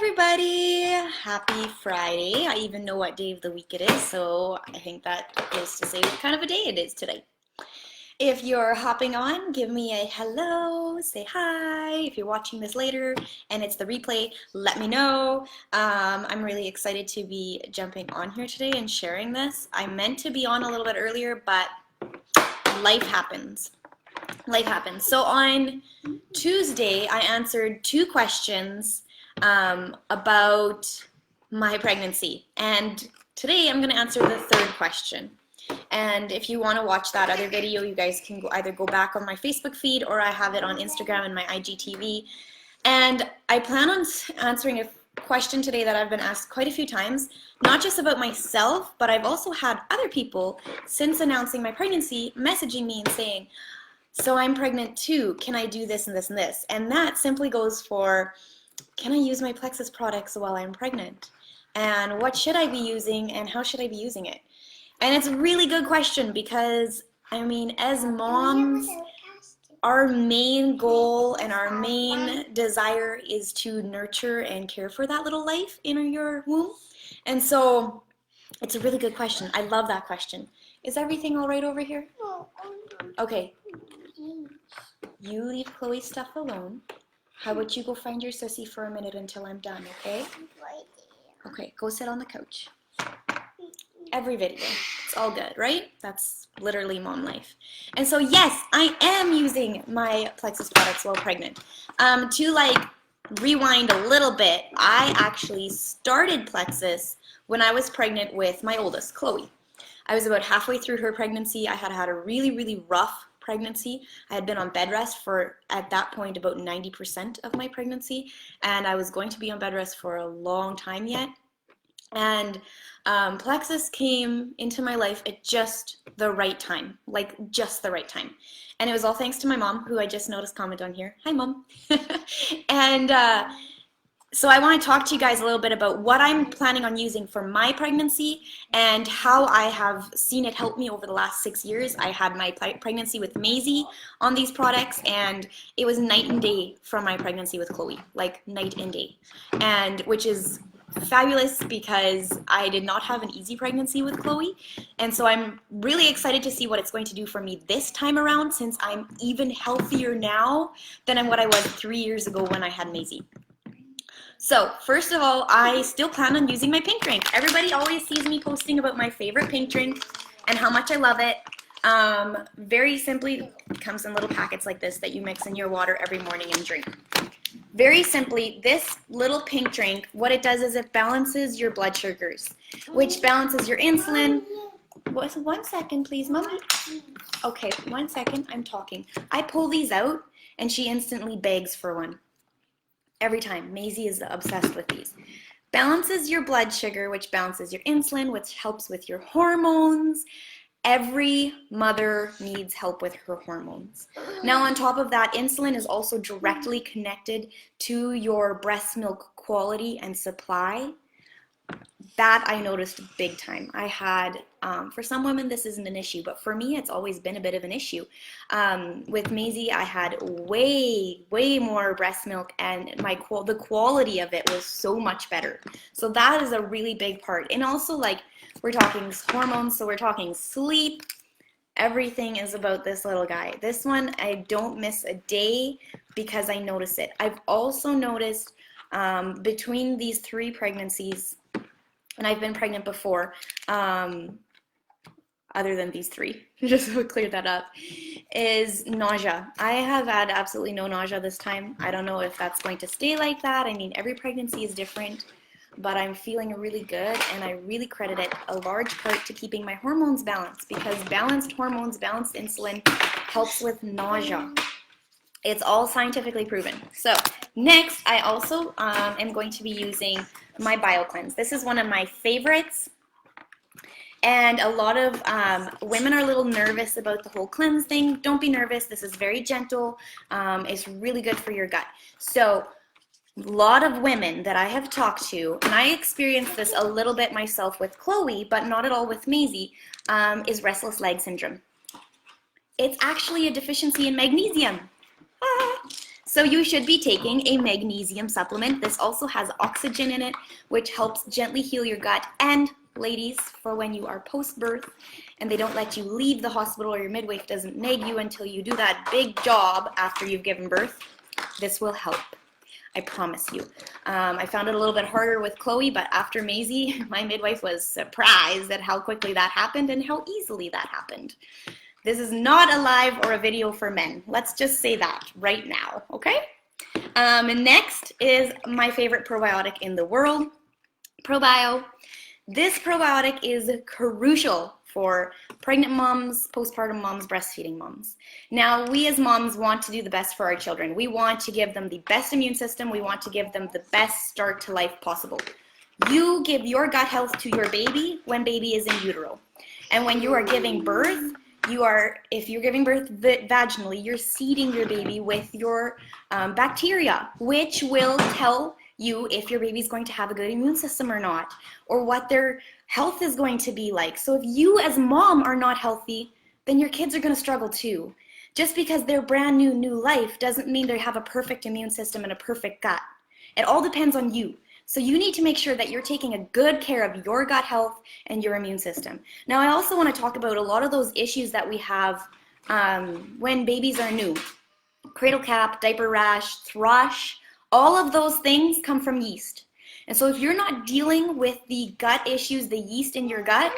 everybody, happy Friday. I even know what day of the week it is, so I think that goes to say what kind of a day it is today. If you're hopping on, give me a hello, say hi. If you're watching this later and it's the replay, let me know. I'm really excited to be jumping on here today and sharing this. I meant to be on a little bit earlier, but life happens. Life happens. So on Tuesday, I answered 2 questions about my pregnancy, and today I'm going to answer the 3rd question. And if you want to watch that other video, you guys can either go back on my Facebook feed, or I have it on Instagram and my IGTV. And I plan on answering a question today that I've been asked quite a few times, not just about myself, but I've also had other people since announcing my pregnancy messaging me and saying, so I'm pregnant too, can I do this and this and this? And that simply goes for, can I use my Plexus products while I'm pregnant? And what should I be using, and how should I be using it? And it's a really good question because, I mean, as moms, our main goal and our main desire is to nurture and care for that little life in your womb. And so it's a really good question. I love that question. Is everything all right over here? Okay. You leave Chloe's stuff alone. How about you go find your sissy for a minute until I'm done, okay? Okay, go sit on the couch. Every video. It's all good, right? That's literally mom life. And so yes, I am using my Plexus products while pregnant. To rewind a little bit, I actually started Plexus when I was pregnant with my oldest, Chloe. I was about halfway through her pregnancy. I had had a really, really rough pregnancy. I had been on bed rest for, at that point, about 90% of my pregnancy, and I was going to be on bed rest for a long time yet. And Plexus came into my life at just the right time, just the right time. And it was all thanks to my mom, who I just noticed comment on here. Hi, Mom. And so I want to talk to you guys a little bit about what I'm planning on using for my pregnancy and how I have seen it help me over the last 6 years. I had my pregnancy with Maisie on these products, and it was night and day from my pregnancy with Chloe, like night and day, and which is fabulous because I did not have an easy pregnancy with Chloe. And so I'm really excited to see what it's going to do for me this time around, since I'm even healthier now than what I was 3 years ago when I had Maisie. So first of all, I still plan on using my pink drink. Everybody always sees me posting about my favorite pink drink and how much I love it. Very simply, it comes in little packets like this that you mix in your water every morning and drink. Very simply, this little pink drink, what it does is it balances your blood sugars, which balances your insulin. 1 second, please, Mommy. Okay, 1 second, I'm talking. I pull these out, and she instantly begs for one. Every time. Maisie is obsessed with these. Balances your blood sugar, which balances your insulin, which helps with your hormones. Every mother needs help with her hormones. Now, on top of that, insulin is also directly connected to your breast milk quality and supply. That I noticed big time. I had, for some women this isn't an issue, but for me it's always been a bit of an issue. With Maisie, I had way more breast milk, and the quality of it was so much better. So that is a really big part. And also, we're talking hormones, so we're talking sleep. Everything is about this little guy. This one, I don't miss a day because I notice it. I've also noticed between these 3 pregnancies, and I've been pregnant before, other than these 3, just to clear that up, is nausea. I have had absolutely no nausea this time. I don't know if that's going to stay like that. I mean, every pregnancy is different, but I'm feeling really good, and I really credit it a large part to keeping my hormones balanced, because balanced hormones, balanced insulin helps with nausea. It's all scientifically proven. So next, I also am going to be using my BioCleanse. This is one of my favorites, and a lot of women are a little nervous about the whole cleanse thing. Don't be nervous. This is very gentle. It's really good for your gut. So a lot of women that I have talked to, and I experienced this a little bit myself with Chloe, but not at all with Maisie, is restless leg syndrome. It's actually a deficiency in magnesium. So you should be taking a magnesium supplement. This also has oxygen in it, which helps gently heal your gut. And ladies, for when you are post-birth and they don't let you leave the hospital or your midwife doesn't nag you until you do that big job after you've given birth, this will help. I promise you. I found it a little bit harder with Chloe, but after Maisie, my midwife was surprised at how quickly that happened and how easily that happened. This is not a live or a video for men. Let's just say that right now, okay? And next is my favorite probiotic in the world, ProBio. This probiotic is crucial for pregnant moms, postpartum moms, breastfeeding moms. Now, we as moms want to do the best for our children. We want to give them the best immune system. We want to give them the best start to life possible. You give your gut health to your baby when baby is in utero. And when you are giving birth, if you're giving birth vaginally, you're seeding your baby with your bacteria, which will tell you if your baby's going to have a good immune system or not, or what their health is going to be like. So if you as mom are not healthy, then your kids are going to struggle too. Just because they're brand new life doesn't mean they have a perfect immune system and a perfect gut. It all depends on you. So you need to make sure that you're taking a good care of your gut health and your immune system. Now, I also want to talk about a lot of those issues that we have when babies are new. Cradle cap, diaper rash, thrush, all of those things come from yeast. And so if you're not dealing with the gut issues, the yeast in your gut,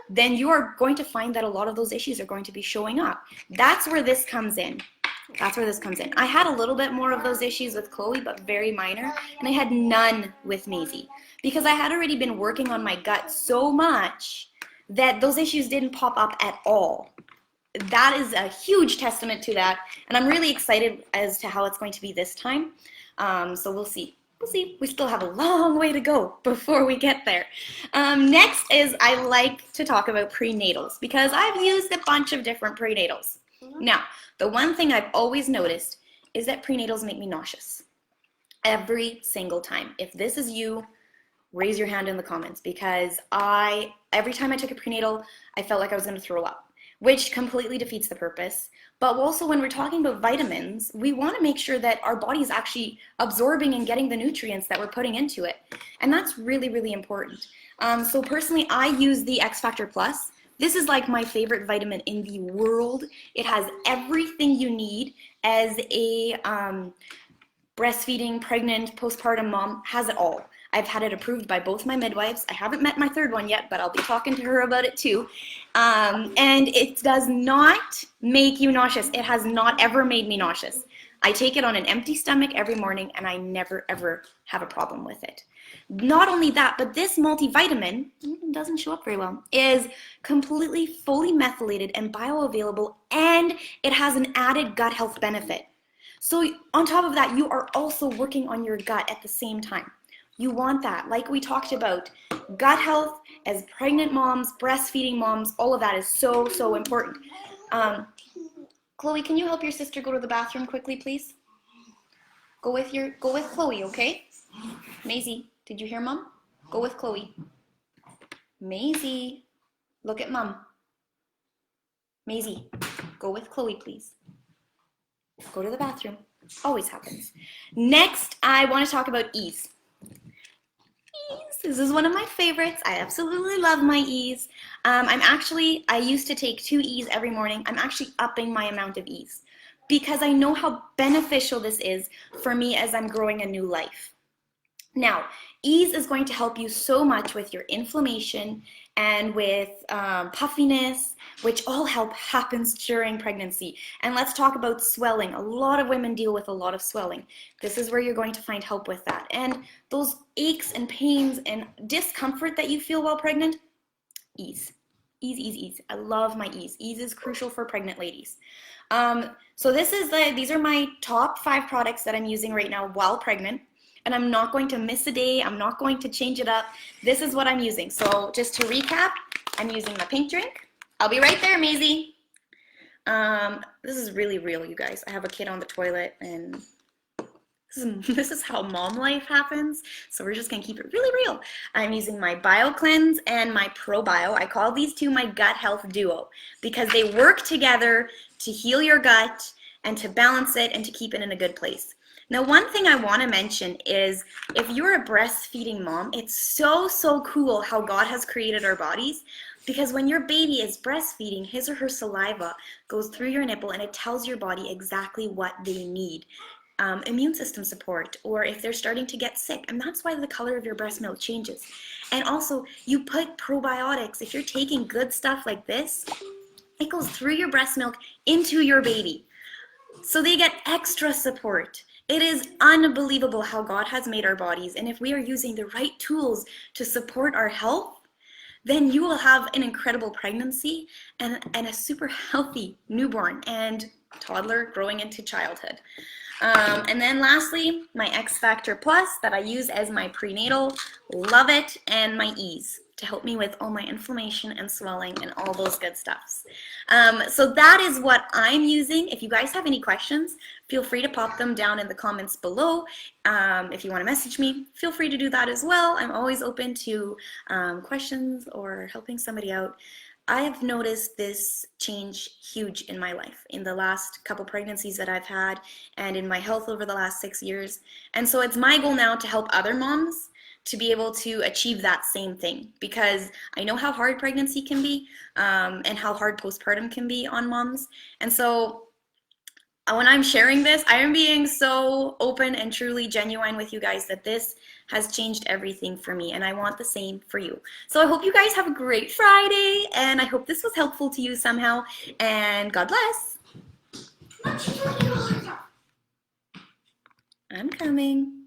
then you are going to find that a lot of those issues are going to be showing up. That's where this comes in. That's where this comes in. I had a little bit more of those issues with Chloe, but very minor, and I had none with Maisie because I had already been working on my gut so much that those issues didn't pop up at all. That is a huge testament to that, and I'm really excited as to how it's going to be this time. So we'll see. We'll see. We still have a long way to go before we get there. Next is I like to talk about prenatals because I've used a bunch of different prenatals. Now, the one thing I've always noticed is that prenatals make me nauseous every single time. If this is you, raise your hand in the comments because every time I took a prenatal, I felt like I was going to throw up, which completely defeats the purpose. But also when we're talking about vitamins, we want to make sure that our body is actually absorbing and getting the nutrients that we're putting into it. And that's really, really important. So personally, I use the X Factor Plus. This is like my favorite vitamin in the world. It has everything you need as a breastfeeding, pregnant, postpartum mom, has it all. I've had it approved by both my midwives. I haven't met my third one yet, but I'll be talking to her about it too. And it does not make you nauseous. It has not ever made me nauseous. I take it on an empty stomach every morning and I never ever have a problem with it. Not only that, but this multivitamin, doesn't show up very well, is completely fully methylated and bioavailable, and it has an added gut health benefit. So on top of that, you are also working on your gut at the same time. You want that. Like we talked about, gut health as pregnant moms, breastfeeding moms, all of that is so, so important. Chloe, can you help your sister go to the bathroom quickly, please? Go with Chloe, okay? Maisie, did you hear Mom? Go with Chloe. Maisie, look at Mom. Maisie, go with Chloe, please. Go to the bathroom. Always happens. Next, I want to talk about ease. Ease. This is one of my favorites. I absolutely love my ease. I used to take 2 E's every morning. I'm actually upping my amount of E's because I know how beneficial this is for me as I'm growing a new life. Now, ease is going to help you so much with your inflammation and with puffiness, which all happens during pregnancy. And let's talk about swelling. A lot of women deal with a lot of swelling. This is where you're going to find help with that. And those aches and pains and discomfort that you feel while pregnant, ease. Ease, ease, ease. I love my ease. Ease is crucial for pregnant ladies. So these are my top 5 products that I'm using right now while pregnant. And I'm not going to miss a day. I'm not going to change it up. This is what I'm using. So just to recap, I'm using my pink drink. I'll be right there, Maisie. This is really real, you guys. I have a kid on the toilet, and this is how mom life happens. So we're just gonna keep it really real. I'm using my BioCleanse and my ProBio. I call these 2 my gut health duo because they work together to heal your gut and to balance it and to keep it in a good place. Now, one thing I want to mention is if you're a breastfeeding mom, it's so, so cool how God has created our bodies, because when your baby is breastfeeding, his or her saliva goes through your nipple and it tells your body exactly what they need. Immune system support, or if they're starting to get sick, and that's why the color of your breast milk changes. And also, you put probiotics. If you're taking good stuff like this, it goes through your breast milk into your baby. So they get extra support. It is unbelievable how God has made our bodies, and if we are using the right tools to support our health, then you will have an incredible pregnancy and a super healthy newborn and toddler growing into childhood. And then lastly, my X Factor Plus that I use as my prenatal, love it, and my Ease to help me with all my inflammation and swelling and all those good stuffs. So that is what I'm using. If you guys have any questions, feel free to pop them down in the comments below. If you want to message me, feel free to do that as well. I'm always open to questions or helping somebody out. I have noticed this change huge in my life in the last couple pregnancies that I've had and in my health over the last 6 years. And so it's my goal now to help other moms to be able to achieve that same thing, because I know how hard pregnancy can be and how hard postpartum can be on moms. And so when I'm sharing this, I am being so open and truly genuine with you guys that this has changed everything for me, and I want the same for you. So I hope you guys have a great Friday, and I hope this was helpful to you somehow, and God bless. I'm coming.